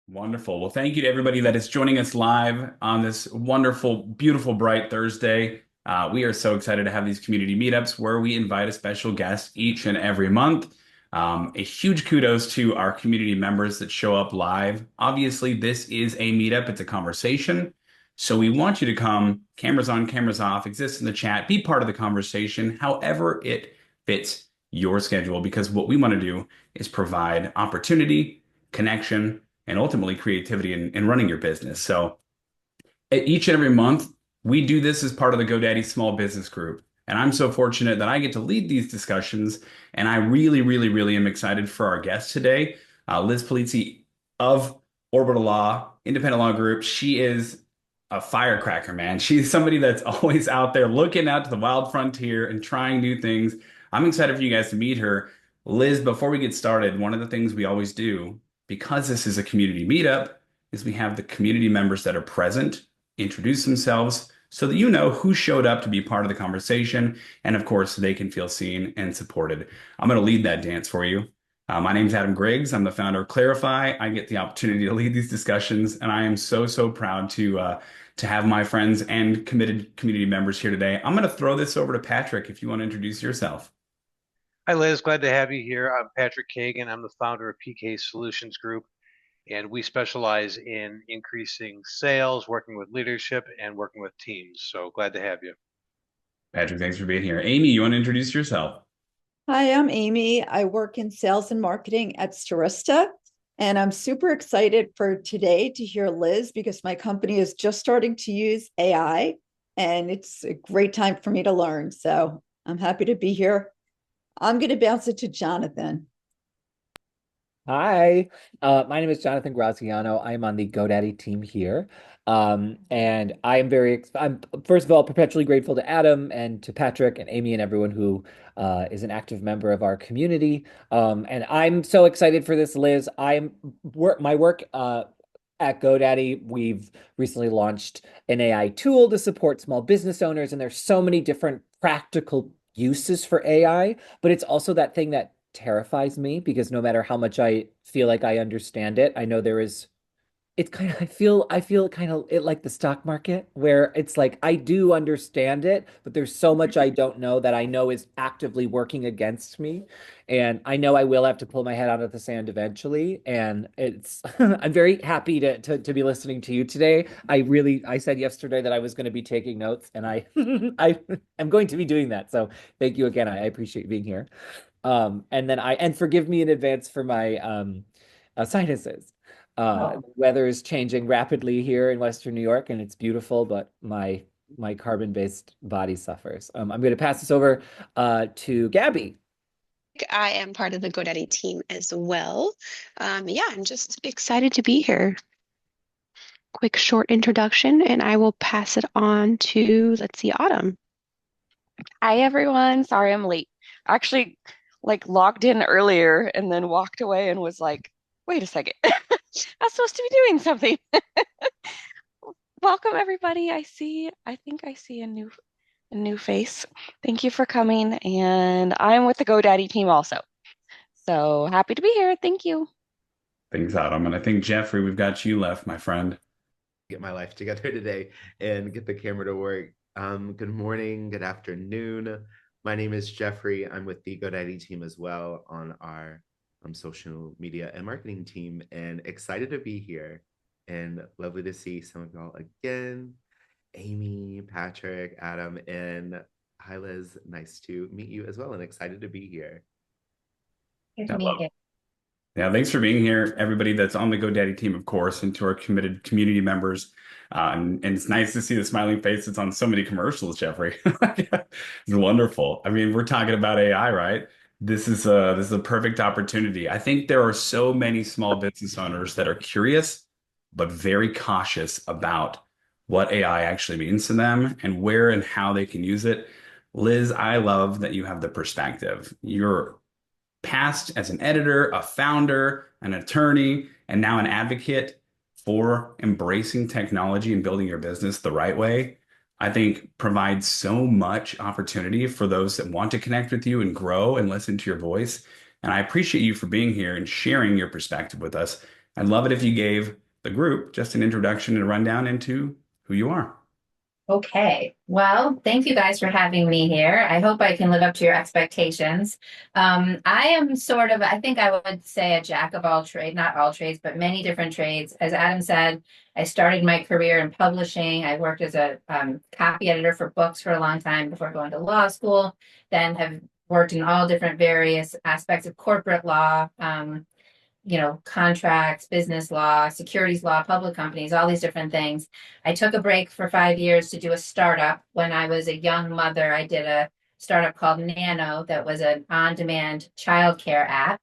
Wonderful. Well, thank you to everybody that is joining us live on this wonderful, beautiful, bright Thursday. We are so excited to have these community meetups where we invite a special guest each and every month. A huge kudos to our community members that show up live. Obviously, this is a meetup, it's a conversation. So we want you to come, cameras on, cameras off, exist in the chat, be part of the conversation, however it fits your schedule, because what we want to do is provide opportunity, connection, and ultimately creativity in running your business. So each and every month, we do this as part of the GoDaddy Small Business Group. And I'm so fortunate that I get to lead these discussions. And I really, really, really am excited for our guest today, Liz Polizzi of Orbital Law, independent law group. She is a firecracker, man. She's somebody that's always out there looking out to the wild frontier and trying new things. I'm excited for you guys to meet her. Liz, before we get started, one of the things we always do, because this is a community meetup, is we have the community members that are present introduce themselves so that you know who showed up to be part of the conversation. And of course, they can feel seen and supported. I'm going to lead that dance for you. My name is Adam Griggs. I'm the founder of Clarify. I get the opportunity to lead these discussions, and I am so, so proud to have my friends and committed community members here today. I'm going to throw this over to Patrick if you want to introduce yourself. Hi, Liz. Glad to have you here. I'm Patrick Kagan. I'm the founder of PK Solutions Group, and we specialize in increasing sales, working with leadership, and working with teams. So glad to have you. Patrick, thanks for being here. Amy, you want to introduce yourself? Hi, I'm Amy. I work in sales and marketing at Starista, and I'm super excited for today to hear Liz because my company is just starting to use AI, and it's a great time for me to learn. So I'm happy to be here. I'm going to bounce it to Jonathan. Hi, my name is Jonathan Graziano. I'm on the GoDaddy team here. And I am I'm first of all perpetually grateful to Adam and to Patrick and Amy and everyone who is an active member of our community. And I'm so excited for this, Liz. My work at GoDaddy. We've recently launched an AI tool to support small business owners, and there's so many different practical uses for AI, but it's also that thing that terrifies me because no matter how much I feel like I understand it, I know there is it's kind of I feel kind of it like the stock market where it's like I do understand it, but there's so much I don't know that I know is actively working against me. And I know I will have to pull my head out of the sand eventually. And it's I'm very happy to be listening to you today. I said yesterday that I was going to be taking notes and I I am going to be doing that. So thank you again. I appreciate being here. And forgive me in advance for my sinuses. The weather is changing rapidly here in Western New York, and it's beautiful, but my carbon-based body suffers. I'm going to pass this over to Gabby. I am part of the GoDaddy team as well. Yeah, I'm just excited to be here. Quick short introduction, and I will pass it on to, let's see, Autumn. Hi everyone. Sorry I'm late. I actually logged in earlier and then walked away and was like, wait a second. I was supposed to be doing something. Welcome everybody. I think I see a new face. Thank you for coming. And I'm with the GoDaddy team also. So happy to be here. Thank you. Thanks, Adam. And I think, Jeffrey, we've got you left, my friend. Get my life together today and get the camera to work. Good morning, good afternoon. My name is Jeffrey. I'm with the GoDaddy team as well on our social media and marketing team, and excited to be here and lovely to see some of y'all again. Amy, Patrick, Adam, and hi Liz. Nice to meet you as well and excited to be here. Good to meet you. Yeah, thanks for being here, everybody that's on the GoDaddy team, of course, and to our committed community members. And it's nice to see the smiling face that's on so many commercials, Jeffrey. It's wonderful. I mean, we're talking about AI, right? This is a perfect opportunity. I think there are so many small business owners that are curious, but very cautious about what AI actually means to them and where and how they can use it. Liz, I love that you have the perspective. You're past as an editor, a founder, an attorney, and now an advocate for embracing technology and building your business the right way, I think provides so much opportunity for those that want to connect with you and grow and listen to your voice. And I appreciate you for being here and sharing your perspective with us. I'd love it if you gave the group just an introduction and a rundown into who you are. Okay. Well, thank you guys for having me here. I hope I can live up to your expectations. I am sort of, I think I would say a jack of all trades, not all trades, but many different trades. As Adam said, I started my career in publishing. I worked as a copy editor for books for a long time before going to law school, then have worked in all different various aspects of corporate law. Contracts, business law, securities law, public companies, all these different things. I took a break for 5 years to do a startup. When I was a young mother, I did a startup called Nano that was an on-demand childcare app.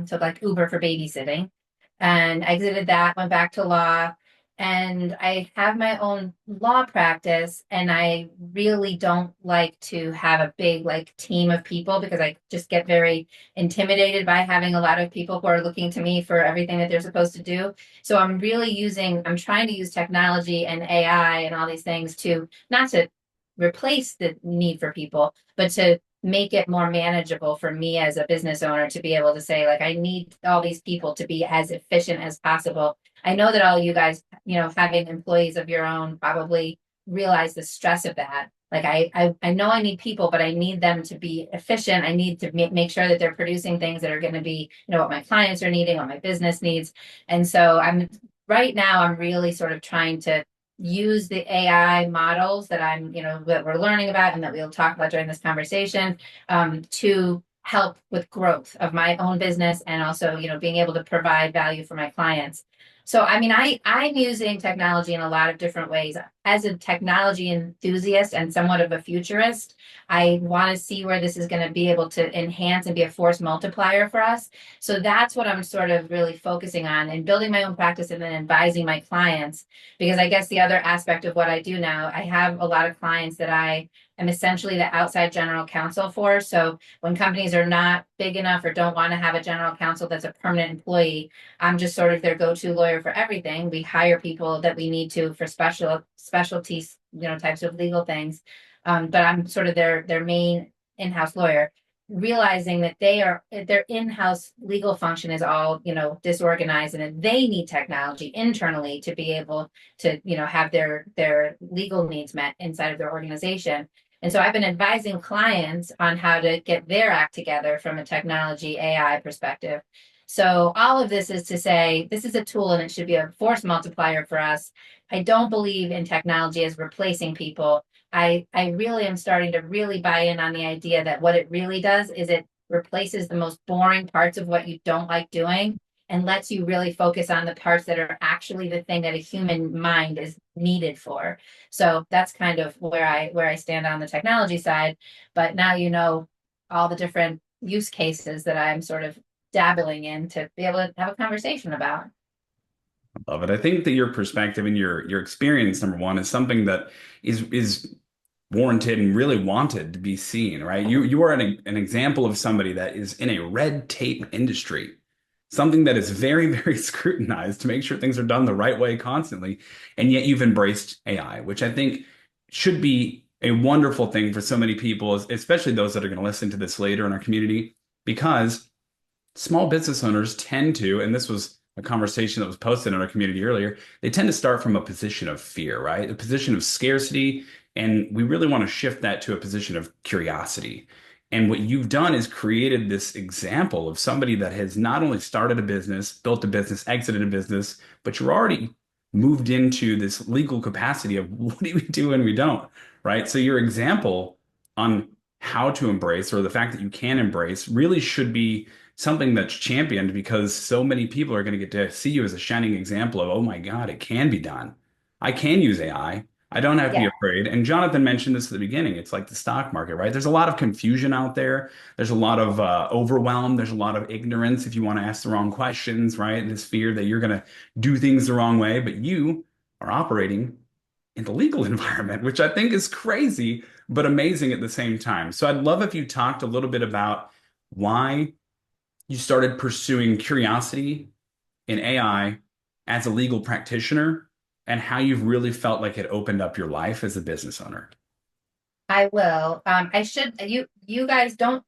So like Uber for babysitting. And I exited that, went back to law, and I have my own law practice. And I really don't like to have a big like team of people because I just get very intimidated by having a lot of people who are looking to me for everything that they're supposed to do. So I'm trying to use technology and AI and all these things to not to replace the need for people, but to make it more manageable for me as a business owner to be able to say, like, I need all these people to be as efficient as possible. I know that all you guys, having employees of your own probably realize the stress of that. Like I know I need people, but I need them to be efficient. I need to make sure that they're producing things that are going to be, what my clients are needing, what my business needs. And so right now I'm really sort of trying to use the AI models that that we're learning about and that we'll talk about during this conversation to help with growth of my own business and also, being able to provide value for my clients. So, I'm using technology in a lot of different ways. As a technology enthusiast and somewhat of a futurist, I want to see where this is going to be able to enhance and be a force multiplier for us. So that's what I'm sort of really focusing on and building my own practice and then advising my clients. Because I guess the other aspect of what I do now, I have a lot of clients that I am essentially the outside general counsel for. So when companies are not big enough or don't want to have a general counsel that's a permanent employee, I'm just sort of their go-to lawyer for everything. We hire people that we need to for specialties, types of legal things. But I'm sort of their main in-house lawyer, realizing that their in-house legal function is all, disorganized and that they need technology internally to be able to, have their legal needs met inside of their organization. And so I've been advising clients on how to get their act together from a technology AI perspective. So all of this is to say, this is a tool and it should be a force multiplier for us. I don't believe in technology as replacing people. I really am starting to really buy in on the idea that what it really does is it replaces the most boring parts of what you don't like doing and lets you really focus on the parts that are actually the thing that a human mind is needed for. So that's kind of where I stand on the technology side. But now all the different use cases that I'm sort of dabbling in to be able to have a conversation about. Love it. I think that your perspective and your experience, number one, is something that is warranted and really wanted to be seen, right? You are an example of somebody that is in a red tape industry, something that is very, very scrutinized to make sure things are done the right way constantly. And yet you've embraced AI, which I think should be a wonderful thing for so many people, especially those that are going to listen to this later in our community, because small business owners tend to, and this was a conversation that was posted in our community earlier, they tend to start from a position of fear, right? A position of scarcity. And we really want to shift that to a position of curiosity. And what you've done is created this example of somebody that has not only started a business, built a business, exited a business, but you're already moved into this legal capacity of what do we do and we don't, right? So your example on how to embrace, or the fact that you can embrace, really should be something that's championed, because so many people are going to get to see you as a shining example of, oh my God, it can be done. I can use AI. I don't have to be afraid. And Jonathan mentioned this at the beginning. It's like the stock market, right? There's a lot of confusion out there. There's a lot of overwhelm. There's a lot of ignorance if you want to ask the wrong questions, right? This fear that you're going to do things the wrong way. But you are operating in the legal environment, which I think is crazy, but amazing at the same time. So I'd love if you talked a little bit about why you started pursuing curiosity in AI as a legal practitioner and how you've really felt like it opened up your life as a business owner. I will. You guys don't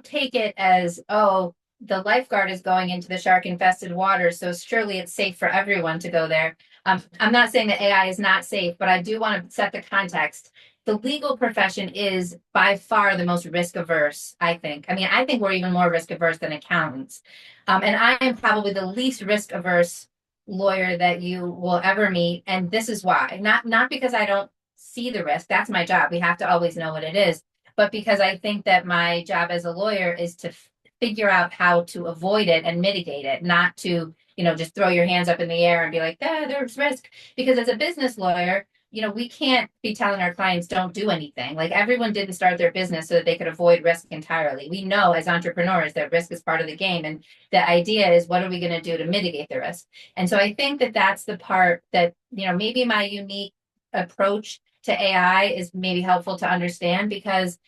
take it as, oh, the lifeguard is going into the shark infested waters, so surely it's safe for everyone to go there. I'm not saying that AI is not safe, but I do want to set the context. The legal profession is by far the most risk averse, I think. I mean, I think we're even more risk averse than accountants. And I am probably the least risk averse lawyer that you will ever meet. And this is why. Not because I don't see the risk. That's my job. We have to always know what it is. But because I think that my job as a lawyer is to figure out how to avoid it and mitigate it, not to, just throw your hands up in the air and be like, there's risk. Because as a business lawyer, we can't be telling our clients don't do anything. Like everyone didn't start their business so that they could avoid risk entirely. We know as entrepreneurs that risk is part of the game. And the idea is, what are we going to do to mitigate the risk? And so I think that that's the part that, maybe my unique approach to AI is maybe helpful to understand, because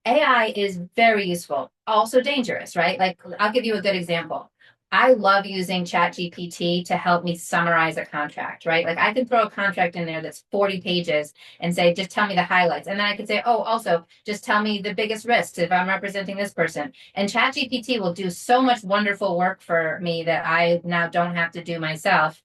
AI is very useful, also dangerous, right? Like, I'll give you a good example. I love using ChatGPT to help me summarize a contract, right? Like, I can throw a contract in there that's 40 pages and say, just tell me the highlights. And then I could say, oh, also, just tell me the biggest risks if I'm representing this person. And ChatGPT will do so much wonderful work for me that I now don't have to do myself,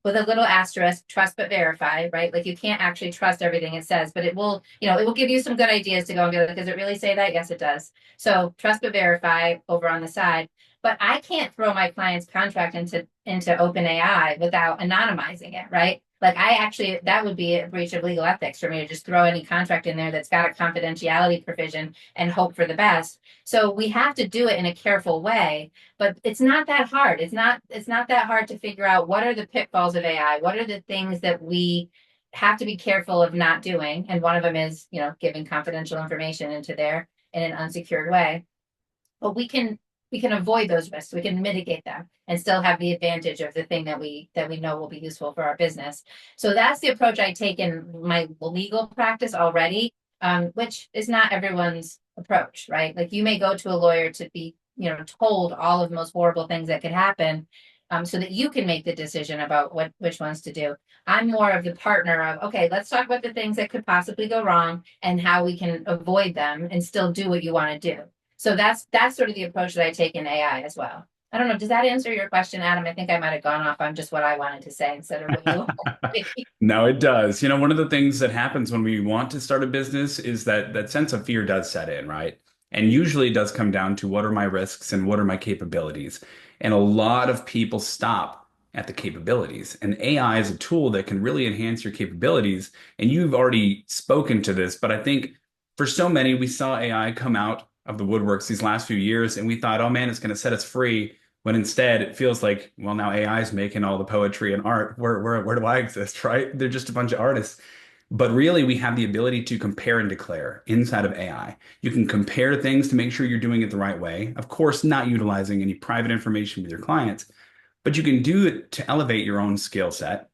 with a little asterisk, trust but verify, right? Like, you can't actually trust everything it says, but it will give you some good ideas to go and be like, does it really say that? Yes, it does. So trust but verify over on the side. But I can't throw my client's contract into OpenAI without anonymizing it, right? Like, that would be a breach of legal ethics for me to just throw any contract in there that's got a confidentiality provision and hope for the best. So we have to do it in a careful way, but it's not that hard. It's not that hard to figure out what are the pitfalls of AI, what are the things that we have to be careful of not doing. And one of them is, giving confidential information into there in an unsecured way. But we can avoid those risks. We can mitigate them and still have the advantage of the thing that we know will be useful for our business. So that's the approach I take in my legal practice already, which is not everyone's approach, right? Like, you may go to a lawyer to be, told all of the most horrible things that could happen, so that you can make the decision about which ones to do. I'm more of the partner of, okay, let's talk about the things that could possibly go wrong and how we can avoid them and still do what you want to do. So that's sort of the approach that I take in AI as well. I don't know. Does that answer your question, Adam? I think I might have gone off on just what I wanted to say instead of what you wanted. No, it does. One of the things that happens when we want to start a business is that sense of fear does set in, right? And usually it does come down to, what are my risks and what are my capabilities? And a lot of people stop at the capabilities. And AI is a tool that can really enhance your capabilities. And you've already spoken to this, but I think for so many, we saw AI come out of the woodworks these last few years, and we thought, oh man, it's going to set us free. When instead it feels like, well, now AI is making all the poetry and art. Where do I exist, right? They're just a bunch of artists. But really, we have the ability to compare and declare inside of AI. You can compare things to make sure you're doing it the right way. Of course, not utilizing any private information with your clients, but you can do it to elevate your own skill set.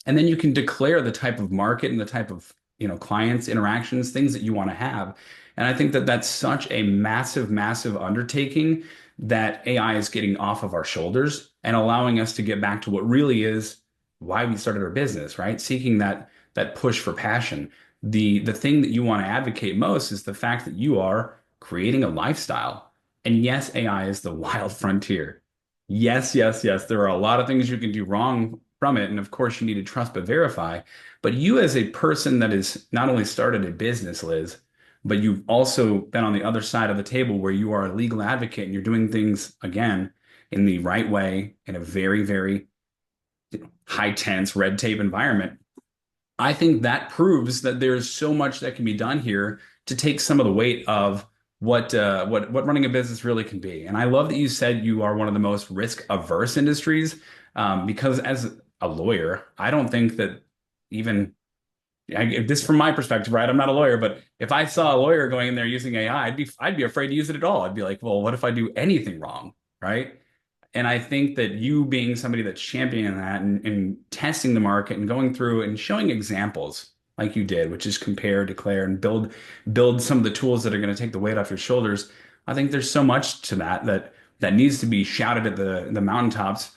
And then you can declare the type of market and the type of, clients, interactions, things that you want to have. And I think that that's such a massive, massive undertaking that AI is getting off of our shoulders and allowing us to get back to what really is why we started our business, right? Seeking that push for passion. The thing that you want to advocate most is the fact that you are creating a lifestyle. And yes, AI is the wild frontier. Yes, yes, yes. There are a lot of things you can do wrong from it. And of course, you need to trust but verify. But you, as a person that has not only started a business, Liz, but you've also been on the other side of the table where you are a legal advocate and you're doing things, again, in the right way, in a very, very high tense red tape environment. I think that proves that there's so much that can be done here to take some of the weight of what running a business really can be. And I love that you said you are one of the most risk averse industries, because as a lawyer, I don't think that even this from my perspective, right? I'm not a lawyer, but if I saw a lawyer going in there using AI, I'd be afraid to use it at all. I'd be like, well, what if I do anything wrong, right? And I think that you being somebody that's championing that and testing the market and going through and showing examples like you did, which is compare, declare, and build some of the tools that are going to take the weight off your shoulders. I think there's so much to that needs to be shouted at the mountaintops.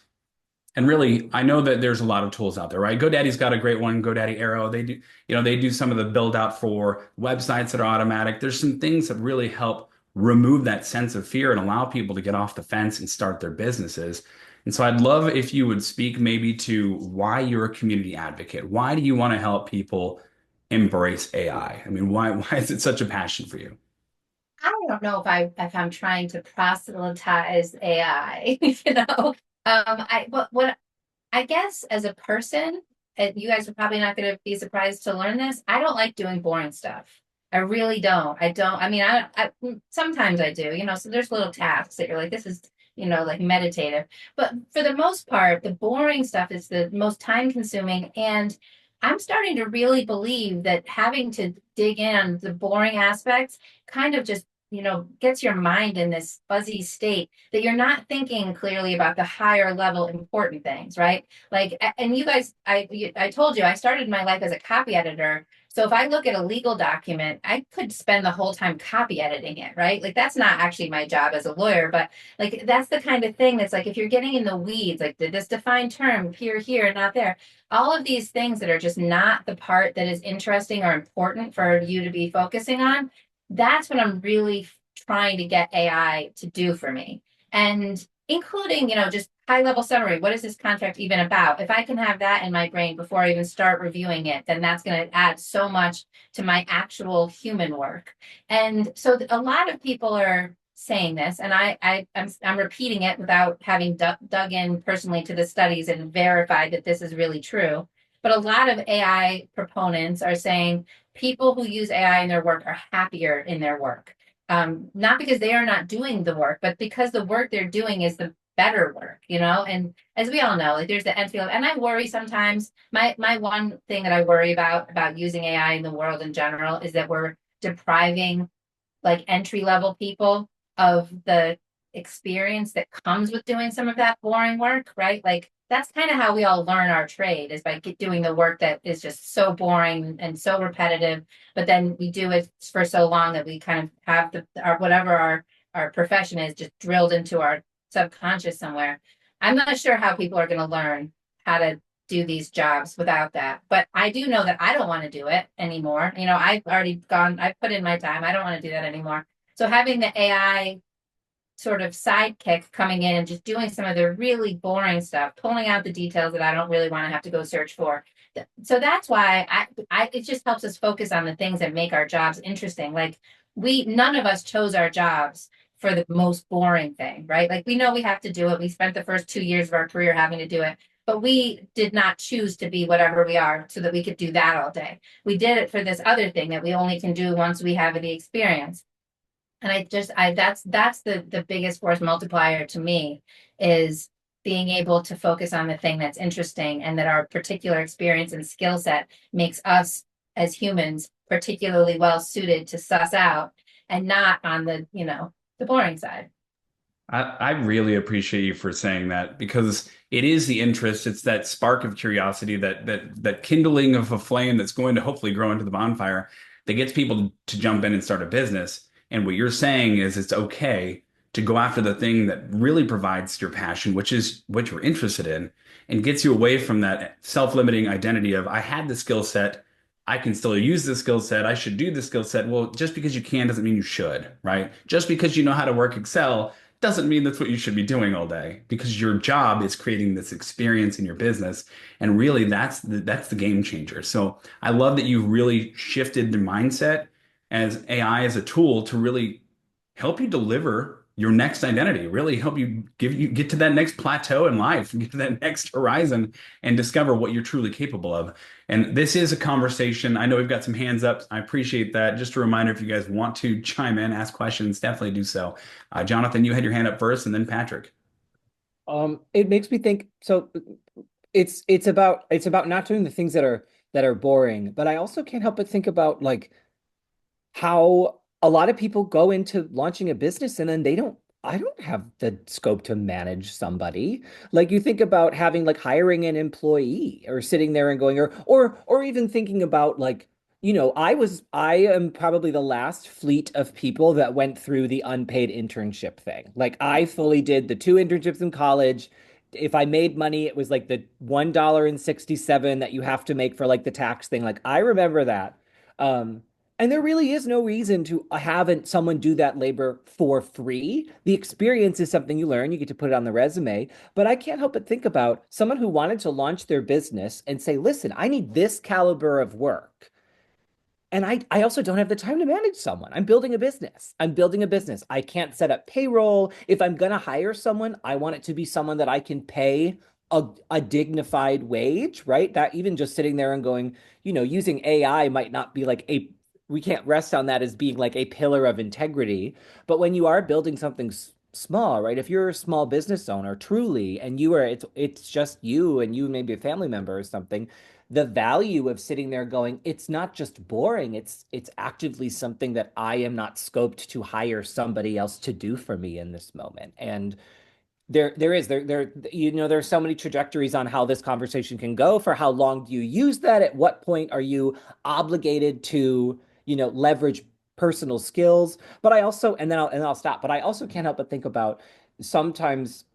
And really, I know that there's a lot of tools out there, right? GoDaddy's got a great one, GoDaddy Arrow. They do, they do some of the build out for websites that are automatic. There's some things that really help remove that sense of fear and allow people to get off the fence and start their businesses. And so I'd love if you would speak maybe to why you're a community advocate. Why do you want to help people embrace AI? I mean, why is it such a passion for you? I don't know if I'm trying to proselytize AI, you know. What I guess as a person, and you guys are probably not going to be surprised to learn this. I don't like doing boring stuff. I really don't. I don't. I mean, sometimes I do, you know. So there's little tasks that you're like, this is, you know, like meditative. But for the most part, the boring stuff is the most time consuming. And I'm starting to really believe that having to dig in on the boring aspects kind of just, you know, gets your mind in this fuzzy state that you're not thinking clearly about the higher level important things, right? Like, and you guys, I told you I started my life as a copy editor. So if I look at a legal document, I could spend the whole time copy editing it, right? Like that's not actually my job as a lawyer, but like that's the kind of thing that's like if you're getting in the weeds, like did this defined term appear here and not there? All of these things that are just not the part that is interesting or important for you to be focusing on, that's what I'm really trying to get AI to do for me. And including, you know, just high level summary. What is this contract even about? If I can have that in my brain before I even start reviewing it, then that's going to add so much to my actual human work. And so a lot of people are saying this, and I'm repeating it without having dug in personally to the studies and verified that this is really true. But a lot of AI proponents are saying people who use AI in their work are happier in their work. Not because they are not doing the work, but because the work they're doing is the better work, you know? And as we all know, like there's the entry level, and I worry sometimes. My one thing that I worry about using AI in the world in general is that we're depriving like entry level people of the experience that comes with doing some of that boring work, right? Like that's kind of how we all learn our trade is by doing the work that is just so boring and so repetitive, but then we do it for so long that we kind of have our whatever our profession is just drilled into our subconscious somewhere. I'm not sure how people are going to learn how to do these jobs without that. But I do know that I don't want to do it anymore. You know, I've put in my time. I don't want to do that anymore. So having the AI sort of sidekick coming in and just doing some of the really boring stuff, pulling out the details that I don't really want to have to go search for. So that's why it just helps us focus on the things that make our jobs interesting. Like none of us chose our jobs for the most boring thing, right? Like we know we have to do it. We spent the first 2 years of our career having to do it, but we did not choose to be whatever we are so that we could do that all day. We did it for this other thing that we only can do once we have the experience. And that's the biggest force multiplier to me is being able to focus on the thing that's interesting and that our particular experience and skill set makes us as humans particularly well suited to suss out and not on the, you know, the boring side. I really appreciate you for saying that because it is the interest, it's that spark of curiosity, that kindling of a flame that's going to hopefully grow into the bonfire that gets people to jump in and start a business. And what you're saying is it's okay to go after the thing that really provides your passion, which is what you're interested in, and gets you away from that self-limiting identity of I had the skill set, I can still use the skill set, I should do the skill set. Well, just because you can doesn't mean you should, right? Just because you know how to work Excel doesn't mean that's what you should be doing all day because your job is creating this experience in your business. And really that's the game changer. So I love that you really shifted the mindset as AI as a tool to really help you deliver your next identity, really help you get to that next plateau in life, get to that next horizon and discover what you're truly capable of. And this is a conversation. I know we've got some hands up. I appreciate that. Just a reminder, if you guys want to chime in, ask questions, definitely do so. Jonathan, you had your hand up first and then Patrick. It makes me think, so it's about not doing the things that are boring, but I also can't help but think about like how a lot of people go into launching a business and then I don't have the scope to manage somebody. Like you think about having like hiring an employee or sitting there and going or even thinking about like, I am probably the last fleet of people that went through the unpaid internship thing. Like I fully did the 2 internships in college. If I made money, it was like the $1.67 that you have to make for like the tax thing. Like I remember that. Um, And there really is no reason to have someone do that labor for free. The experience is something you learn. You get to put it on the resume. But I can't help but think about someone who wanted to launch their business and say, listen, I need this caliber of work. And I also don't have the time to manage someone. I'm building a business. I'm building a business. I can't set up payroll. If I'm going to hire someone, I want it to be someone that I can pay a dignified wage, right? That even just sitting there and going, using AI might not be like we can't rest on that as being like a pillar of integrity. But when you are building something small, right? If you're a small business owner, truly, and it's just you and you maybe a family member or something, the value of sitting there going, it's not just boring, it's actively something that I am not scoped to hire somebody else to do for me in this moment. And there's so many trajectories on how this conversation can go. For how long do you use that? At what point are you obligated to, leverage personal skills? But I also, and then I'll stop. But I also can't help but think about sometimes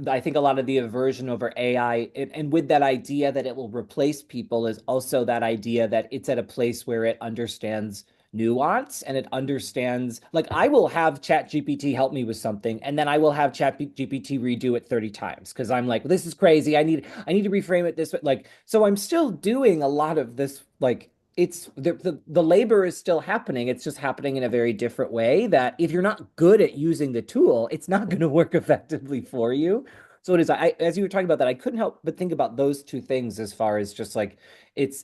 I think a lot of the aversion over AI, and with that idea that it will replace people, is also that idea that it's at a place where it understands nuance and it understands, like, I will have ChatGPT help me with something, and then I will have ChatGPT redo it 30 times because I'm like, this is crazy. I need to reframe it this way. Like, so I'm still doing a lot of this, like, it's the labor is still happening. It's just happening in a very different way that if you're not good at using the tool, it's not going to work effectively for you. So it is, as you were talking about that, I couldn't help but think about those two things as far as just like,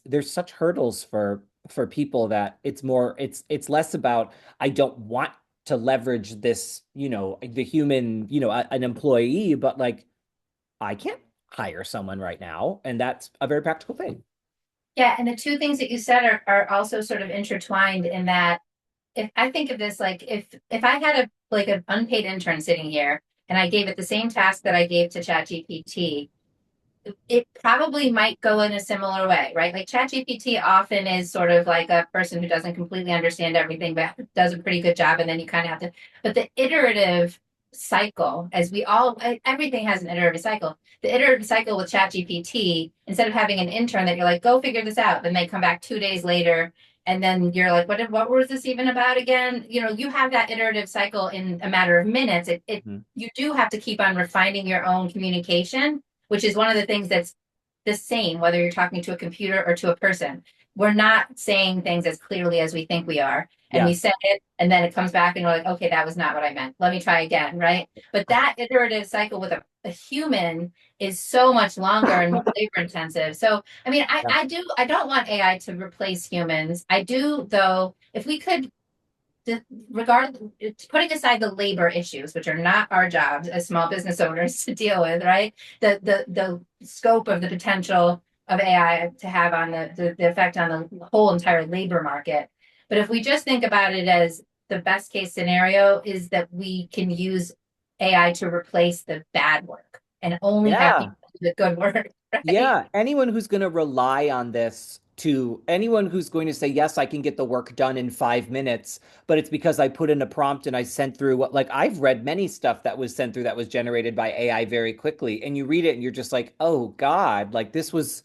there's such hurdles for people that it's less about, I don't want to leverage this, the human, an employee, but like, I can't hire someone right now. And that's a very practical thing. Yeah, and the two things that you said are also sort of intertwined in that if I think of this like if I had an unpaid intern sitting here and I gave it the same task that I gave to ChatGPT, it probably might go in a similar way, right? Like ChatGPT often is sort of like a person who doesn't completely understand everything, but does a pretty good job. And then you kind of have to, but the iterative cycle, everything has an iterative cycle. The iterative cycle with ChatGPT, instead of having an intern that you're like, go figure this out, then they come back 2 days later, and then you're like, what was this even about again? You have that iterative cycle in a matter of minutes. You do have to keep on refining your own communication, which is one of the things that's the same, whether you're talking to a computer or to a person. We're not saying things as clearly as we think we are. And we say it, and then it comes back and we're like, okay, that was not what I meant. Let me try again, right? But that iterative cycle with a human is so much longer and more labor intensive. So, I mean, I don't want AI to replace humans. I do, though, if we could putting aside the labor issues, which are not our jobs as small business owners to deal with, right? The scope of the potential of AI to have on the effect on the whole entire labor market. But if we just think about it as the best case scenario is that we can use AI to replace the bad work and only have people do the good work. Right? Yeah, anyone who's going to rely on this anyone who's going to say, yes, I can get the work done in 5 minutes, but it's because I put in a prompt and I sent through I've read many stuff that was sent through that was generated by AI very quickly. And you read it and you're just like, oh God, like this was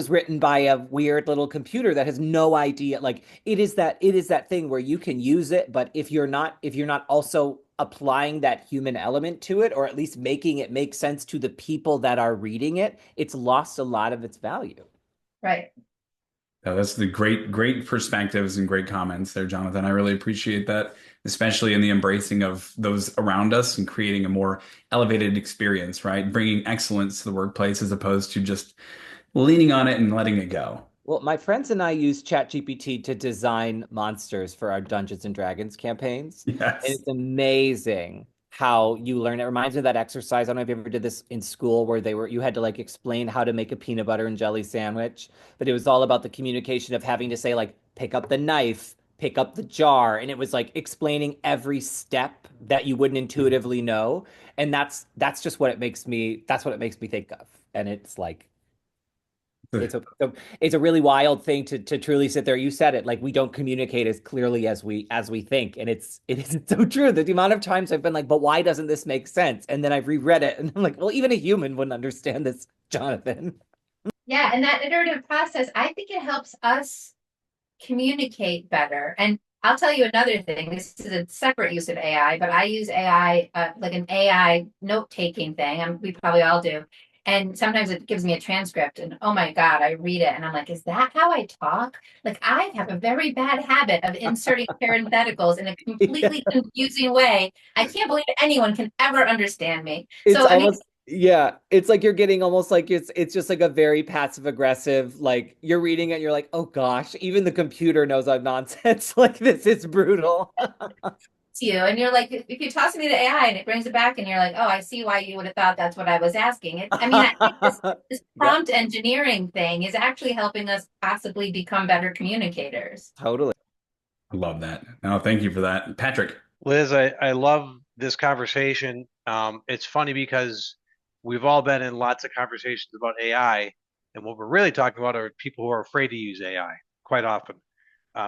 written by a weird little computer that has no idea. Like it is that thing where you can use it, but if you're not also applying that human element to it, or at least making it make sense to the people that are reading it, it's lost a lot of its value. Right. That's the great perspectives and great comments there, Jonathan. I really appreciate that, especially in the embracing of those around us and creating a more elevated experience, right? Bringing excellence to the workplace as opposed to just leaning on it and letting it go. Well, my friends and I use ChatGPT to design monsters for our Dungeons and Dragons campaigns. Yes. And it's amazing how you learn. It reminds me of that exercise. I don't know if you ever did this in school where you had to like explain how to make a peanut butter and jelly sandwich, but it was all about the communication of having to say like, pick up the knife, pick up the jar. And it was like explaining every step that you wouldn't intuitively know. And that's just what that's what it makes me think of. And it's like, it's a really wild thing to truly sit there. You said it, like we don't communicate as clearly as we think, and it is so true. The amount of times I've been like, but why doesn't this make sense? And then I've reread it, and I'm like, well, even a human wouldn't understand this, Jonathan. Yeah, and that iterative process, I think it helps us communicate better. And I'll tell you another thing. This is a separate use of AI, but I use AI like an AI note-taking thing. We probably all do. And sometimes it gives me a transcript, and oh my God, I read it and I'm like, is that how I talk? Like, I have a very bad habit of inserting parentheticals in a completely confusing way. I can't believe anyone can ever understand me. It's So, I mean, almost, yeah, it's like you're getting almost like it's just like a very passive aggressive, like you're reading it and you're like, oh gosh, even the computer knows I'm nonsense. Like this is brutal. to you, and you're like, if you toss me to AI and it brings it back, and you're like, oh, I see why you would have thought that's what I was asking. I mean, I think this Yep, prompt engineering thing is actually helping us possibly become better communicators. totally. I love that. No, thank you for that. Patrick. Liz, I love this conversation. It's funny because we've all been in lots of conversations about AI, and what we're really talking about are people who are afraid to use AI quite often.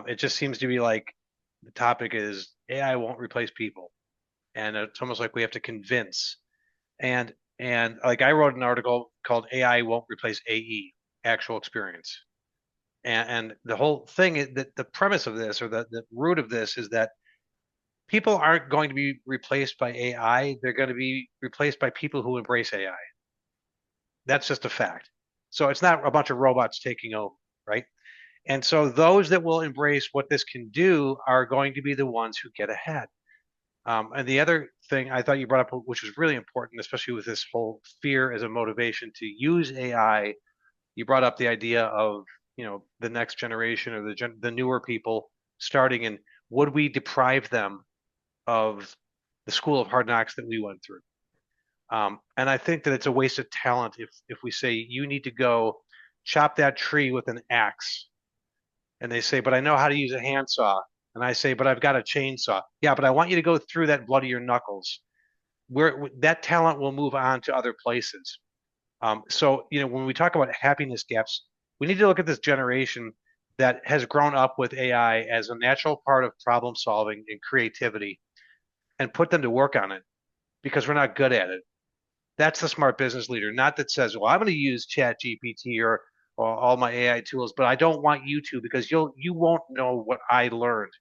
It just seems to be like the topic is AI won't replace people, and it's almost like we have to convince. And like I wrote an article called AI won't replace AE, actual experience. And the whole thing is that the premise of this, or the root of this, is that people aren't going to be replaced by AI. They're going to be replaced by people who embrace AI. That's just a fact. So it's not a bunch of robots taking over, right? And so those that will embrace what this can do are going to be the ones who get ahead. And the other thing I thought you brought up, which was really important, especially with this whole fear as a motivation to use AI, you brought up the idea of, the next generation or the newer people starting, and would we deprive them of the school of hard knocks that we went through? And I think that it's a waste of talent if we say you need to go chop that tree with an axe, and they say, but I know how to use a handsaw, and I say, but I've got a chainsaw. Yeah, but I want you to go through that bloody your knuckles. Where that talent will move on to other places. So when we talk about happiness gaps, we need to look at this generation that has grown up with AI as a natural part of problem solving and creativity, and put them to work on it because we're not good at it. That's the smart business leader, not that says, well, I'm going to use Chat GPT or all my AI tools, but I don't want you to because you won't know what I learned.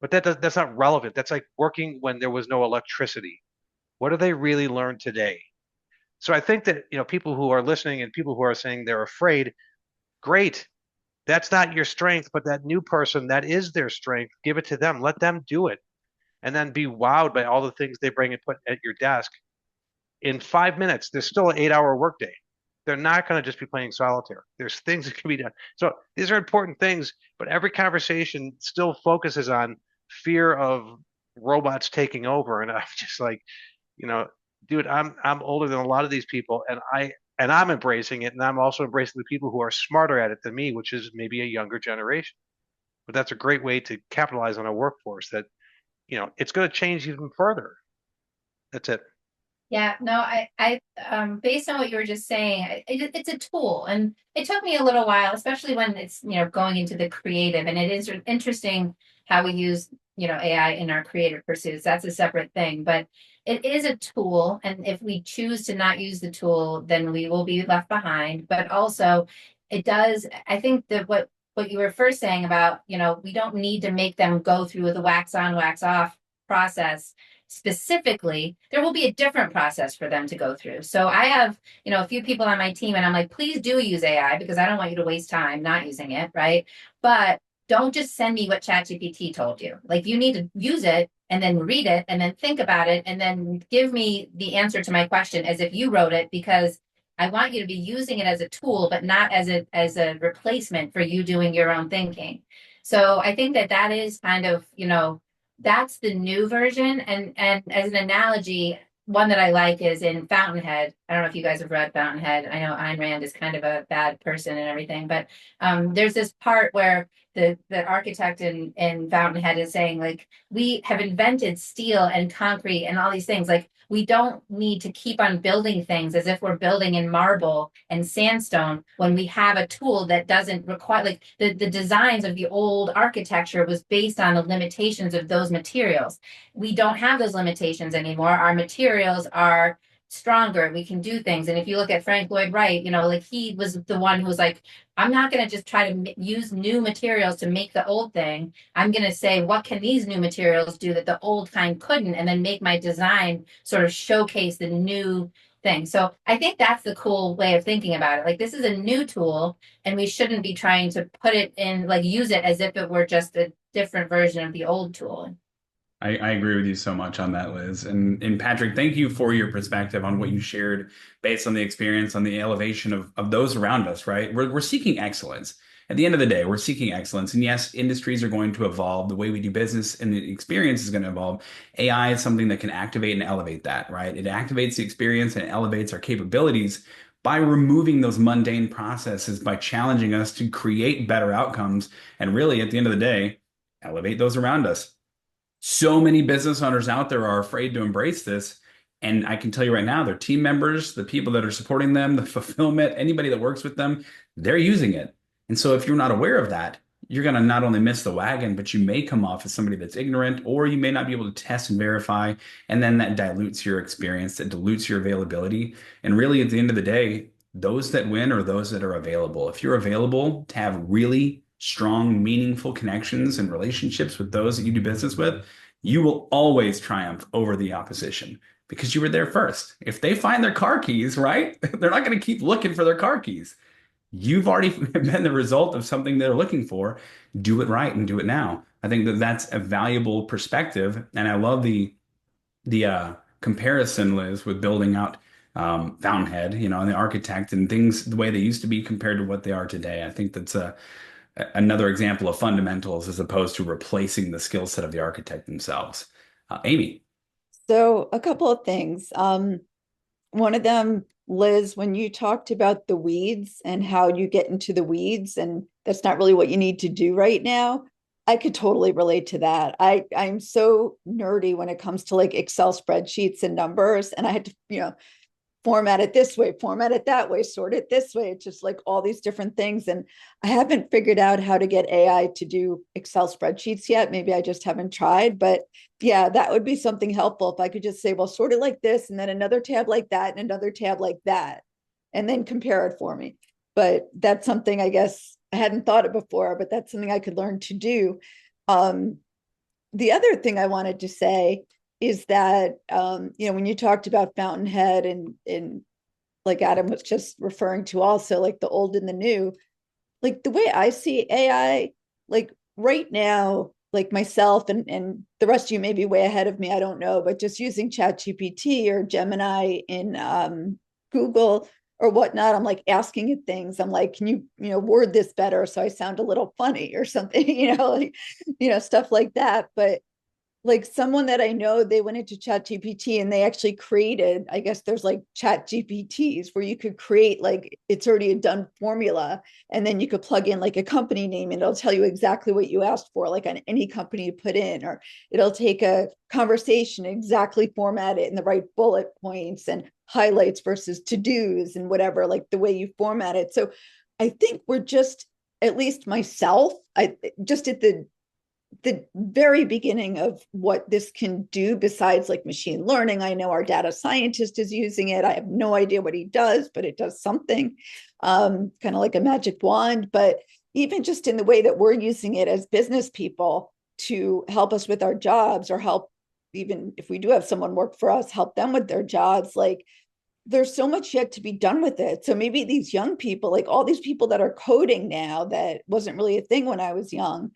But that's not relevant. That's like working when there was no electricity. What do they really learn today? So I think that people who are listening and people who are saying they're afraid, great. That's not your strength, but that new person, that is their strength. Give it to them. Let them do it. And then be wowed by all the things they bring and put at your desk. In 5 minutes, there's still an 8-hour workday. They're not going to just be playing solitaire. There's things that can be done. So these are important things, but every conversation still focuses on fear of robots taking over. And I'm just like, dude, I'm older than a lot of these people, and I'm embracing it, and I'm also embracing the people who are smarter at it than me, which is maybe a younger generation. But that's a great way to capitalize on a workforce that, it's going to change even further. That's it. Yeah, no, based on what you were just saying, it's a tool, and it took me a little while, especially when it's, going into the creative, and it is interesting how we use, AI in our creative pursuits. That's a separate thing, but it is a tool, and if we choose to not use the tool, then we will be left behind. But also, it does, I think that what you were first saying about, we don't need to make them go through the wax on, wax off process specifically. There will be a different process for them to go through. So I have, a few people on my team, and I'm like, please do use AI because I don't want you to waste time not using it, right? But don't just send me what ChatGPT told you. Like, you need to use it and then read it and then think about it and then give me the answer to my question as if you wrote it, because I want you to be using it as a tool, but not as a replacement for you doing your own thinking. So I think that is kind of, that's the new version. And as an analogy, one that I like is in Fountainhead. I don't know if you guys have read Fountainhead. I know Ayn Rand is kind of a bad person and everything, but there's this part where the architect in Fountainhead is saying, like, we have invented steel and concrete and all these things. Like, we don't need to keep on building things as if we're building in marble and sandstone when we have a tool that doesn't require, like, the designs of the old architecture was based on the limitations of those materials. We don't have those limitations anymore. Our materials are stronger and we can do things. And if you look at Frank Lloyd Wright, you know, like he was the one who was like, I'm not going to just try to use new materials to make the old thing. I'm going to say, what can these new materials do that the old kind couldn't? And then make my design sort of showcase the new thing. So I think that's the cool way of thinking about it. Like, this is a new tool and we shouldn't be trying to put it in, like, use it as if it were just a different version of the old tool. I agree with you so much on that, Liz. And Patrick, thank you for your perspective on what you shared based on the experience, on the elevation of those around us, right? We're seeking excellence. At the end of the day, we're seeking excellence. And yes, industries are going to evolve. The way we do business and the experience is going to evolve. AI is something that can activate and elevate that, right? It activates the experience and elevates our capabilities by removing those mundane processes, by challenging us to create better outcomes. And really, at the end of the day, elevate those around us. So many business owners out there are afraid to embrace this. And I can tell you right now, their team members, the people that are supporting them, the fulfillment, anybody that works with them, they're using it. And so if you're not aware of that, you're going to not only miss the wagon, but you may come off as somebody that's ignorant, or you may not be able to test and verify. And then that dilutes your experience, that dilutes your availability. And really, at the end of the day, those that win are those that are available. If you're available to have really strong, meaningful connections and relationships with those that you do business with, you will always triumph over the opposition because you were there first. If they find their car keys, right, they're not going to keep looking for their car keys. You've already been the result of something they're looking for. Do it right and do it now. I think that that's a valuable perspective. And I love the comparison, Liz, with building out Fountainhead, you know, and the architect and things the way they used to be compared to what they are today. I think that's another example of fundamentals as opposed to replacing the skill set of the architect themselves. Amy. So a couple of things. One of them, Liz, when you talked about the weeds and how you get into the weeds, and that's not really what you need to do right now, I could totally relate to that. I'm so nerdy when it comes to like Excel spreadsheets and numbers, and I had to, format it this way, format it that way, sort it this way. It's just like all these different things. And I haven't figured out how to get AI to do Excel spreadsheets yet. Maybe I just haven't tried, but yeah, that would be something helpful if I could just say, well, sort it like this, and then another tab like that, and another tab like that, and then compare it for me. But that's something I guess I hadn't thought of before, but that's something I could learn to do. The other thing I wanted to say is that, when you talked about Fountainhead and like Adam was just referring to also like the old and the new, like the way I see AI, like right now, like myself and the rest of you may be way ahead of me, I don't know, but just using ChatGPT or Gemini in Google or whatnot, I'm like asking it things. I'm like, can you, word this better so I sound a little funny or something, stuff like that. But like someone that I know, they went into Chat GPT and they actually created, I guess there's like Chat GPTs where you could create like, it's already a done formula. And then you could plug in like a company name and it'll tell you exactly what you asked for, like on any company you put in, or it'll take a conversation, exactly format it in the right bullet points and highlights versus to-dos and whatever, like the way you format it. So I think we're just, at least myself, I just at the very beginning of what this can do besides like machine learning. I know our data scientist is using it. I have no idea what he does, but it does something, kind of like a magic wand. But even just in the way that we're using it as business people to help us with our jobs, or help, even if we do have someone work for us, help them with their jobs, like there's so much yet to be done with it. So maybe these young people, like all these people that are coding now, that wasn't really a thing when I was young,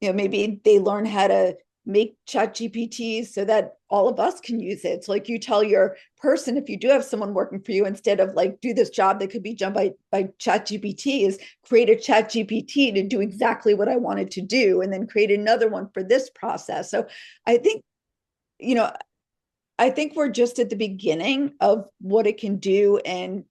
maybe they learn how to make Chat GPTs so that all of us can use it. So like you tell your person, if you do have someone working for you, instead of like do this job that could be done by Chat GPT, is create a Chat GPT to do exactly what I wanted to do, and then create another one for this process. So I think, I think we're just at the beginning of what it can do, and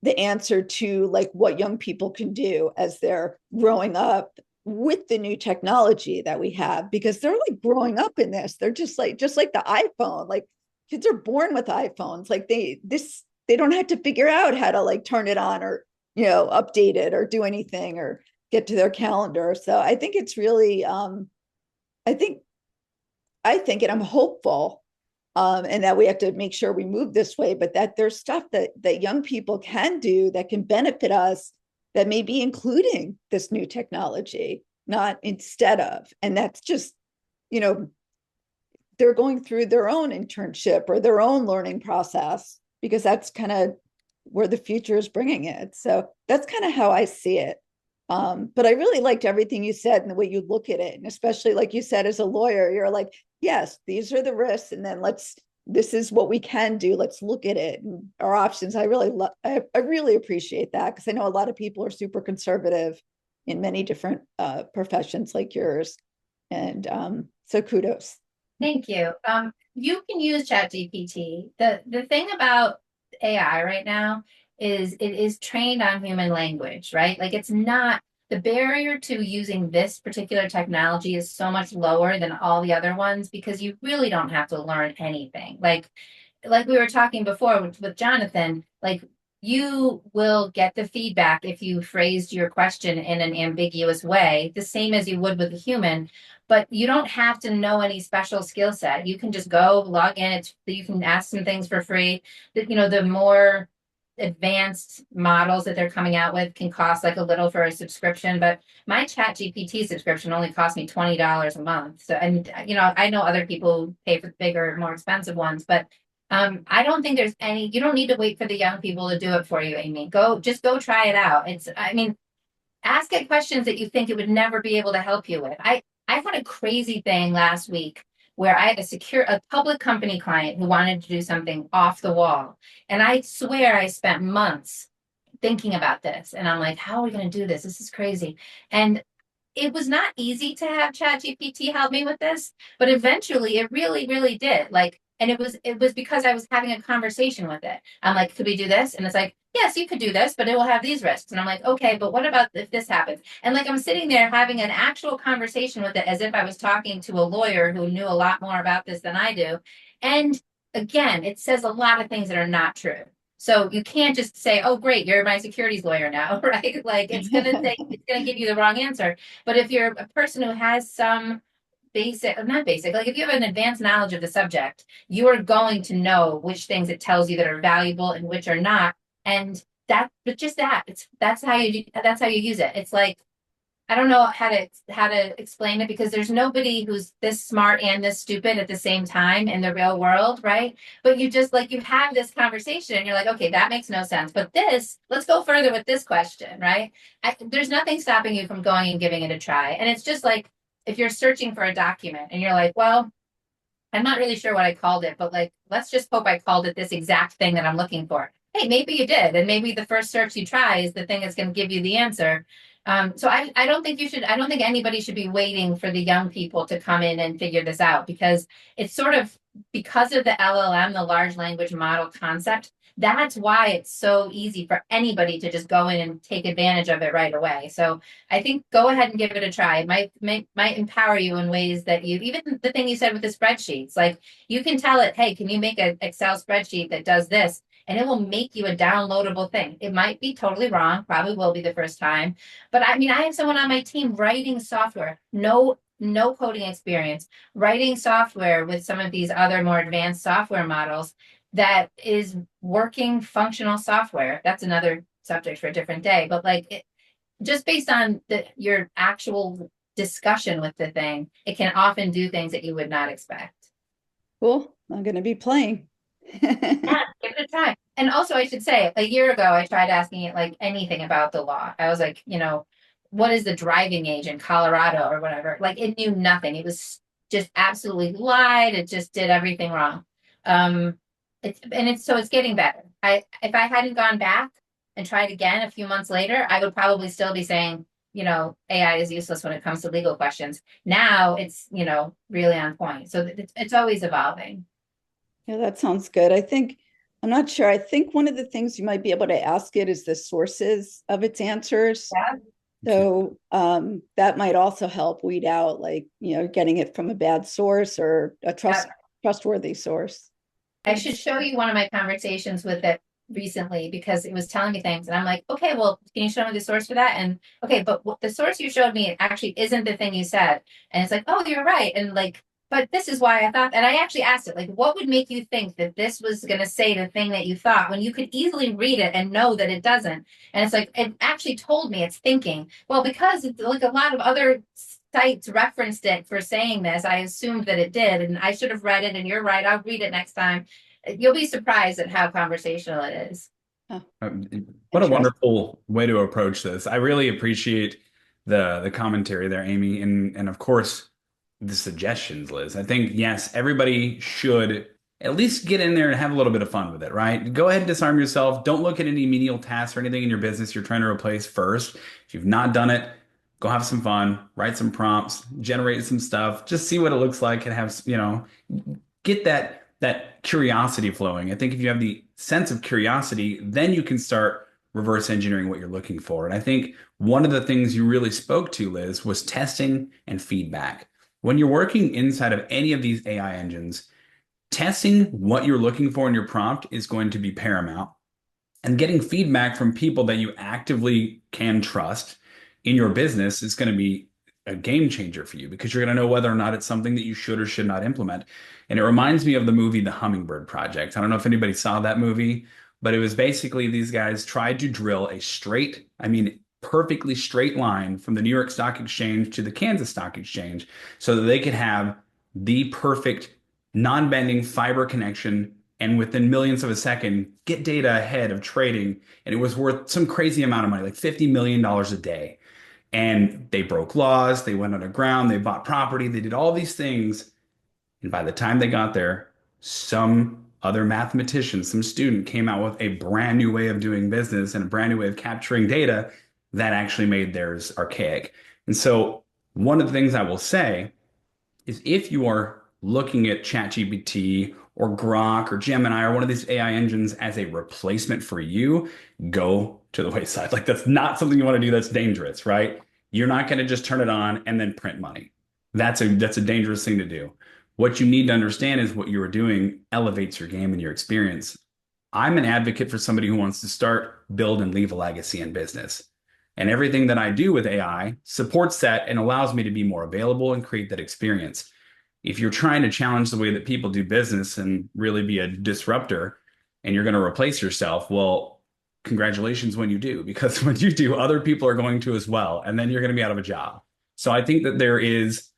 the answer to like what young people can do as they're growing up with the new technology that we have, because they're like growing up in this. They're just like the iPhone, like kids are born with iPhones. Like they don't have to figure out how to like turn it on or, update it or do anything or get to their calendar. So I think it's really, I think, and I'm hopeful and that we have to make sure we move this way, but that there's stuff that young people can do that can benefit us, that may be including this new technology, not instead of. And that's just, they're going through their own internship or their own learning process, because that's kind of where the future is bringing it. So that's kind of how I see it. But I really liked everything you said and the way you look at it. And especially like you said, as a lawyer, you're like, yes, these are the risks. And then this is what we can do. Let's look at it and our options. I really appreciate that, because I know a lot of people are super conservative in many different professions like yours. And so kudos. Thank you. You can use ChatGPT. The thing about AI right now is it is trained on human language, right? Like it's not, the barrier to using this particular technology is so much lower than all the other ones, because you really don't have to learn anything. Like we were talking before with Jonathan, like you will get the feedback if you phrased your question in an ambiguous way, the same as you would with a human, but you don't have to know any special skill set. You can just go log in. You can ask some things for free. The more advanced models that they're coming out with can cost like a little for a subscription, but my Chat GPT subscription only cost me $20 a month. So, and I know other people pay for bigger, more expensive ones, but I don't think there's you don't need to wait for the young people to do it for you, Amy. Just go try it out. Ask it questions that you think it would never be able to help you with. I had a crazy thing last week where I had a public company client who wanted to do something off the wall. And I swear I spent months thinking about this. And I'm like, how are we going to do this? This is crazy. And it was not easy to have ChatGPT help me with this, but eventually it really, really did. And it was because I was having a conversation with it. I'm like, could we do this? And it's like, yes, you could do this, but it will have these risks. And I'm like, okay, but what about if this happens? And I'm sitting there having an actual conversation with it as if I was talking to a lawyer who knew a lot more about this than I do. And again, it says a lot of things that are not true. So you can't just say, oh, great, you're my securities lawyer now, right? Like it's going to give you the wrong answer. But if you're a person who has some not basic, like if you have an advanced knowledge of the subject, you are going to know which things it tells you that are valuable and which are not. And that's how you use it. It's like, I don't know how to explain it, because there's nobody who's this smart and this stupid at the same time in the real world, right? But you just you have this conversation and you're like, okay, that makes no sense. But let's go further with this question, right? There's nothing stopping you from going and giving it a try. And it's just like, if you're searching for a document and you're like, well, I'm not really sure what I called it, but let's just hope I called it this exact thing that I'm looking for. Hey, maybe you did. And maybe the first search you try is the thing that's going to give you the answer. So I don't think I don't think anybody should be waiting for the young people to come in and figure this out, because it's sort of, because of the LLM, the large language model concept, that's why it's so easy for anybody to just go in and take advantage of it right away. So I think go ahead and give it a try. It might empower you in ways that even the thing you said with the spreadsheets, like you can tell it, hey, can you make an Excel spreadsheet that does this? And it will make you a downloadable thing. It might be totally wrong, probably will be the first time. But I have someone on my team writing software, no coding experience, writing software with some of these other more advanced software models that is working functional software. That's another subject for a different day. But just based on your actual discussion with the thing, it can often do things that you would not expect. Cool. I'm going to be playing. Yeah, give it a try. And also, I should say, a year ago, I tried asking it anything about the law. I was like, what is the driving age in Colorado or whatever? It knew nothing. It was just absolutely lied. It just did everything wrong. It's getting better. If I hadn't gone back and tried again a few months later, I would probably still be saying, AI is useless when it comes to legal questions. Now it's, really on point. So it's always evolving. Yeah, that sounds good. I'm not sure. I think one of the things you might be able to ask it is the sources of its answers. Yeah. So that might also help weed out, getting it from a bad source or a trustworthy source. I should show you one of my conversations with it recently, because it was telling me things and I'm like, okay, well, can you show me the source for that? And okay, but the source you showed me actually isn't the thing you said. And it's like, oh, you're right. And but this is why I thought, and I actually asked it, like, what would make you think that this was going to say the thing that you thought when you could easily read it and know that it doesn't? And it's like, it actually told me it's thinking. Well, because it's like a lot of other sites referenced it for saying this, I assumed that it did, and I should have read it. And you're right, I'll read it next time. You'll be surprised at how conversational it is. What a wonderful way to approach this. I really appreciate the commentary there, Amy, and of course the suggestions, Liz. I think yes, everybody should at least get in there and have a little bit of fun with it, right? Go ahead and disarm yourself. Don't look at any menial tasks or anything in your business you're trying to replace first. If you've not done it, go have some fun, write some prompts, generate some stuff, just see what it looks like and have, get that curiosity flowing. I think if you have the sense of curiosity, then you can start reverse engineering what you're looking for. And I think one of the things you really spoke to, Liz, was testing and feedback. When you're working inside of any of these AI engines, testing what you're looking for in your prompt is going to be paramount. And getting feedback from people that you actively can trust in your business is going to be a game changer for you because you're going to know whether or not it's something that you should or should not implement. And it reminds me of the movie The Hummingbird Project. I don't know if anybody saw that movie, but it was basically these guys tried to drill a straight, perfectly straight line from the New York Stock Exchange to the Kansas Stock Exchange so that they could have the perfect non-bending fiber connection and within millions of a second get data ahead of trading. And it was worth some crazy amount of money, like $50 million a day. And they broke laws, they went underground, they bought property, they did all these things. And by the time they got there, some other mathematician, some student came out with a brand new way of doing business and a brand new way of capturing data that actually made theirs archaic. And so one of the things I will say is if you are looking at ChatGPT or Grok or Gemini or one of these AI engines as a replacement for you, go to the wayside. Like that's not something you want to do. That's dangerous, right? You're not going to just turn it on and then print money. That's a dangerous thing to do. What you need to understand is what you are doing elevates your game and your experience. I'm an advocate for somebody who wants to start, build, and leave a legacy in business. And everything that I do with AI supports that and allows me to be more available and create that experience. If you're trying to challenge the way that people do business and really be a disruptor and you're going to replace yourself, well, congratulations when you do, because when you do, other people are going to as well, and then you're going to be out of a job. So I think that there is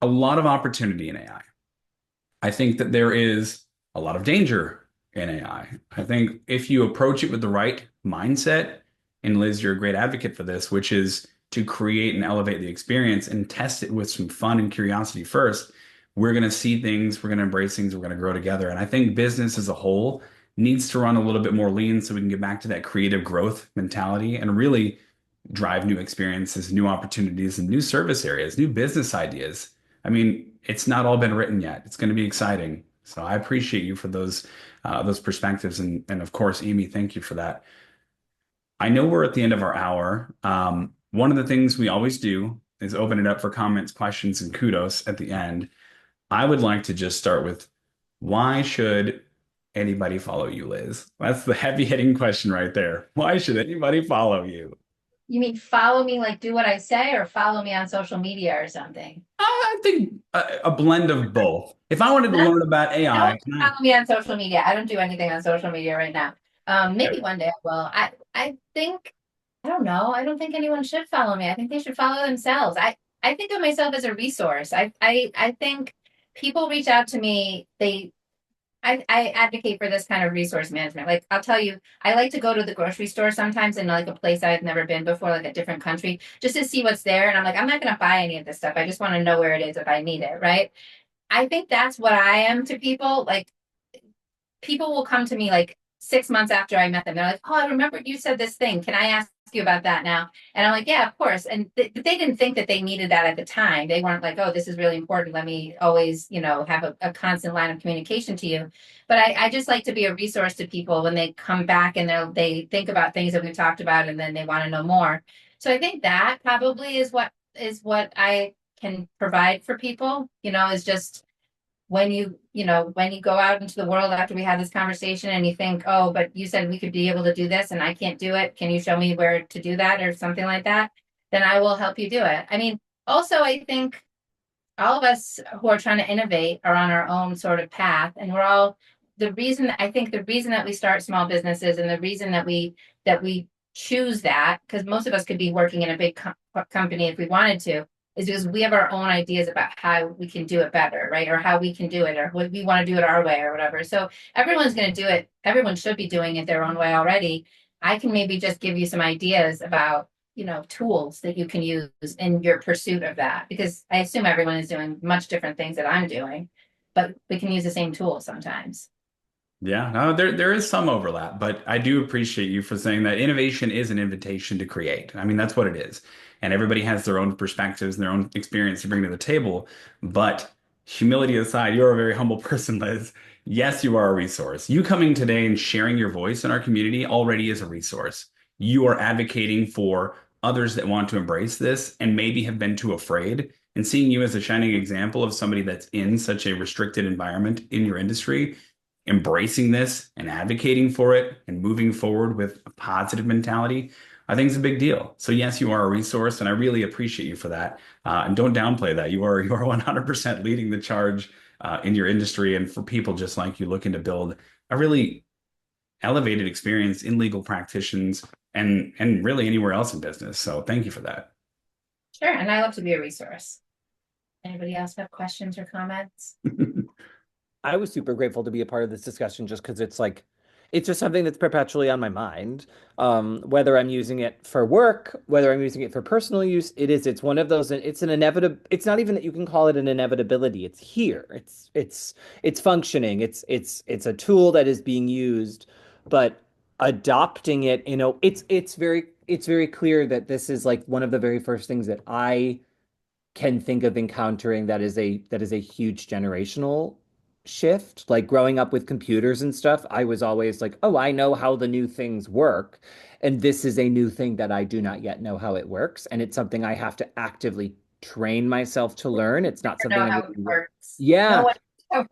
a lot of opportunity in AI. I think that there is a lot of danger in AI. I think if you approach it with the right mindset, and Liz, you're a great advocate for this, which is to create and elevate the experience and test it with some fun and curiosity first, we're going to see things, we're going to embrace things, we're going to grow together. And I think business as a whole needs to run a little bit more lean so we can get back to that creative growth mentality and really drive new experiences, new opportunities, and new service areas, new business ideas. It's not all been written yet. It's going to be exciting. So I appreciate you for those perspectives. And of course, Amy, thank you for that. I know we're at the end of our hour. One of the things we always do is open it up for comments, questions, and kudos at the end. I would like to just start with, why should anybody follow you, Liz? That's the heavy-hitting question right there. Why should anybody follow you? You mean follow me, like do what I say, or follow me on social media or something? I think a blend of both. If I wanted to learn about AI, Don't follow me on social media. I don't do anything on social media right now. Maybe one day I will. I think, I don't know. I don't think anyone should follow me. I think they should follow themselves. I think of myself as a resource. I think people reach out to me. I advocate for this kind of resource management. Like I'll tell you, I like to go to the grocery store sometimes in like a place I've never been before, like a different country, just to see what's there. And I'm like, I'm not going to buy any of this stuff. I just want to know where it is if I need it. Right. I think that's what I am to people. Like people will come to me like 6 months after I met them. They're like, oh, I remember you said this thing. Can I ask you about that now? And I'm like, yeah, of course. And they didn't think that they needed that at the time. They weren't like, oh, this is really important. Let me always, have a constant line of communication to you. But I just like to be a resource to people when they come back and they think about things that we've talked about and then they want to know more. So I think that probably is what I can provide for people, is just when you go out into the world after we have this conversation and you think, oh, but you said we could be able to do this and I can't do it. Can you show me where to do that or something like that? Then I will help you do it. Also, I think all of us who are trying to innovate are on our own sort of path, and the reason that we start small businesses, and the reason that we choose that, because most of us could be working in a big company if we wanted to, is because we have our own ideas about how we can do it better, right? Or how we can do it, or what we want to do it our way, or whatever. So everyone's going to do it. Everyone should be doing it their own way already. I can maybe just give you some ideas about, tools that you can use in your pursuit of that, because I assume everyone is doing much different things that I'm doing, but we can use the same tools sometimes. Yeah, no, there is some overlap, but I do appreciate you for saying that innovation is an invitation to create. I mean, that's what it is. And everybody has their own perspectives and their own experience to bring to the table. But humility aside, you're a very humble person, Liz. Yes, you are a resource. You coming today and sharing your voice in our community already is a resource. You are advocating for others that want to embrace this and maybe have been too afraid. And seeing you as a shining example of somebody that's in such a restricted environment in your industry, embracing this and advocating for it and moving forward with a positive mentality, I think is a big deal. So yes, you are a resource, and I really appreciate you for that. And don't downplay that. You are 100% leading the charge in your industry, and for people just like you looking to build a really elevated experience in legal practitioners and really anywhere else in business. So thank you for that. Sure, and I love to be a resource. Anybody else have questions or comments? I was super grateful to be a part of this discussion just because it's just something that's perpetually on my mind. Whether I'm using it for work, whether I'm using it for personal use, it's one of those, it's an inevitable, it's not even that you can call it an inevitability. It's here. It's functioning. It's a tool that is being used, but adopting it, it's very clear that this is like one of the very first things that I can think of encountering that is a huge generational shift. Like growing up with computers and stuff, I was always like, oh, I know how the new things work. And this is a new thing that I do not yet know how it works. And it's something I have to actively train myself to learn. It's not something Know I'm how really, it works. yeah. No one.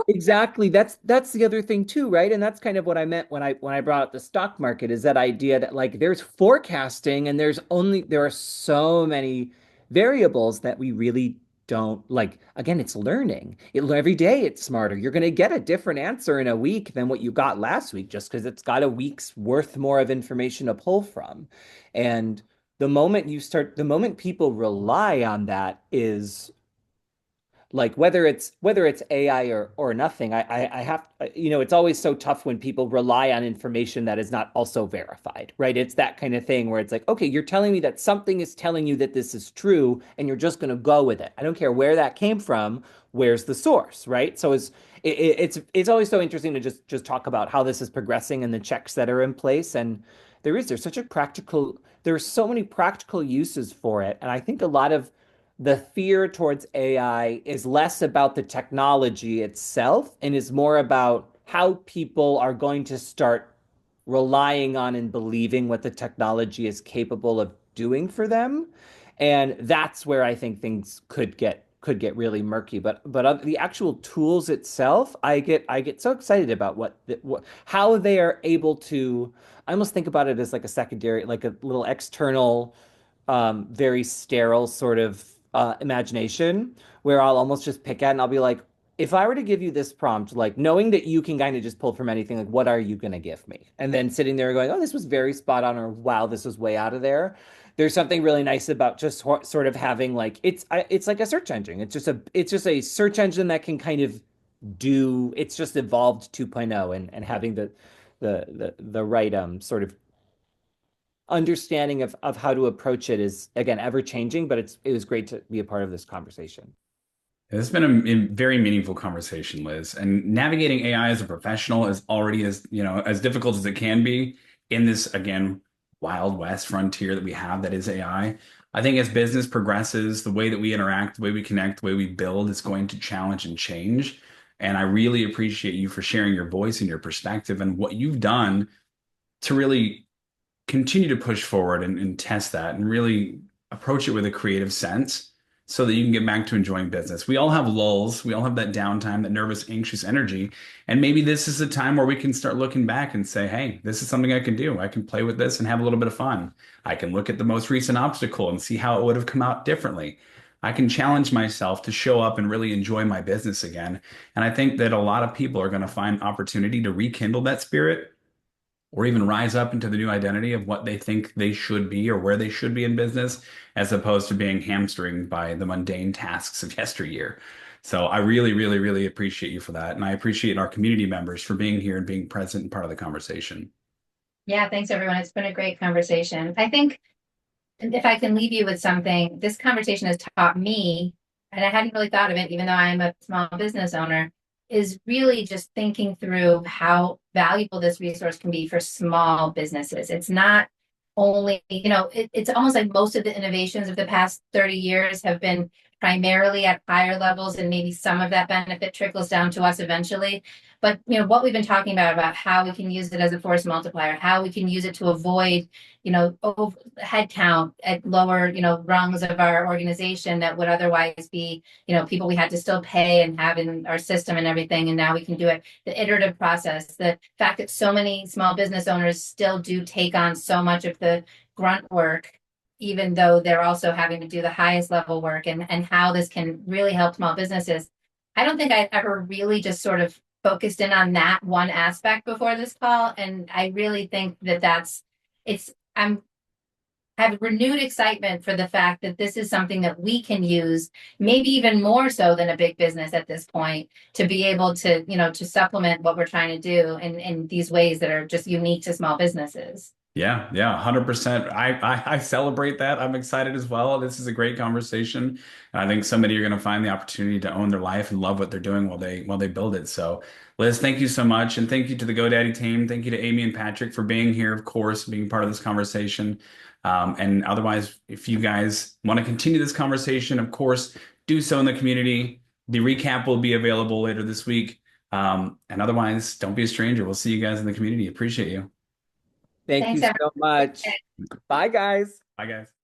Exactly. That's the other thing too, right? And that's kind of what I meant when I brought up the stock market, is that idea that like there's forecasting and there are so many variables that we really don't like. Again, it's learning. Every day it's smarter. You're going to get a different answer in a week than what you got last week just because it's got a week's worth more of information to pull from. And the moment people rely on that is like whether it's AI or nothing, I have it's always so tough when people rely on information that is not also verified, right? It's that kind of thing where it's like, okay, you're telling me that something is telling you that this is true, and you're just going to go with it. I don't care where that came from. Where's the source, right? So it's always so interesting to just talk about how this is progressing and the checks that are in place. And there's so many practical uses for it, and I think a lot of the fear towards AI is less about the technology itself and is more about how people are going to start relying on and believing what the technology is capable of doing for them. And that's where I think things could get really murky. But the actual tools itself, I get so excited about how they are able to. I almost think about it as like a secondary, like a little external very sterile sort of imagination where I'll almost just pick at and I'll be like, if I were to give you this prompt, like knowing that you can kind of just pull from anything, like what are you going to give me? And then sitting there going, oh, this was very spot on, or wow, this was way out of there. There's something really nice about just sort of having like it's like a search engine. It's just a search engine that can kind of do. It's just evolved 2.0, and having the right sort of understanding of how to approach it is again ever changing, but it was great to be a part of this conversation. It's been a very meaningful conversation, Liz. And navigating AI as a professional is already as difficult as it can be in this, again, Wild West frontier that we have that is AI. I think as business progresses, the way that we interact, the way we connect, the way we build is going to challenge and change. And I really appreciate you for sharing your voice and your perspective and what you've done to really continue to push forward and test that and really approach it with a creative sense so that you can get back to enjoying business. We all have lulls. We all have that downtime, that nervous, anxious energy. And maybe this is a time where we can start looking back and say, hey, this is something I can do. I can play with this and have a little bit of fun. I can look at the most recent obstacle and see how it would have come out differently. I can challenge myself to show up and really enjoy my business again. And I think that a lot of people are going to find opportunity to rekindle that spirit or even rise up into the new identity of what they think they should be or where they should be in business, as opposed to being hamstringed by the mundane tasks of yesteryear. So I really, really, really appreciate you for that. And I appreciate our community members for being here and being present and part of the conversation. Yeah, thanks everyone. It's been a great conversation. I think if I can leave you with something, this conversation has taught me, and I hadn't really thought of it, even though I am a small business owner, is really just thinking through how valuable this resource can be for small businesses. It's not only, it's almost like most of the innovations of the past 30 years have been primarily at higher levels, and maybe some of that benefit trickles down to us eventually. But what we've been talking about how we can use it as a force multiplier, how we can use it to avoid headcount at lower rungs of our organization that would otherwise be people we had to still pay and have in our system and everything, and now we can do it. The iterative process, the fact that so many small business owners still do take on so much of the grunt work, even though they're also having to do the highest level work, and how this can really help small businesses. I don't think I've ever really just sort of focused in on that one aspect before this call, and I really think that I have renewed excitement for the fact that this is something that we can use, maybe even more so than a big business at this point, to be able to to supplement what we're trying to do in these ways that are just unique to small businesses. Yeah, 100%. I celebrate that. I'm excited as well. This is a great conversation. And I think so many are going to find the opportunity to own their life and love what they're doing while they build it. So, Liz, thank you so much. And thank you to the GoDaddy team. Thank you to Amy and Patrick for being here, of course, being part of this conversation. And otherwise, if you guys want to continue this conversation, of course, do so in the community. The recap will be available later this week. And otherwise, don't be a stranger. We'll see you guys in the community. Appreciate you. Thank Thanks, you so much. Bye, guys. Bye, guys.